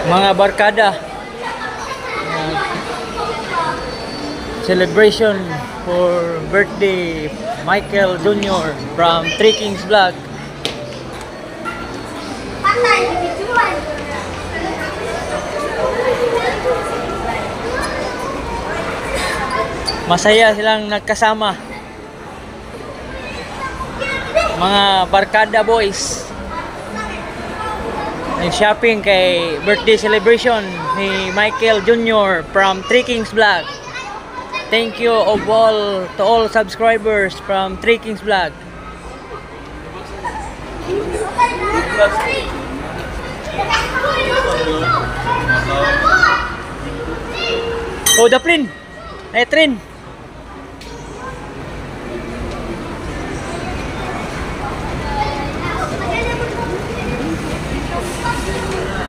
Mga barkada. Celebration for birthday Michael Jr. from Three Kings Vlog. Masaya silang nagkasama. Mga barkada boys. Nag-shopping kay birthday celebration ni Michael Jr. from Three Kings Vlog. Thank you of all to all subscribers from Three Kings Vlog. Oh, Daplin. Ay, Trin.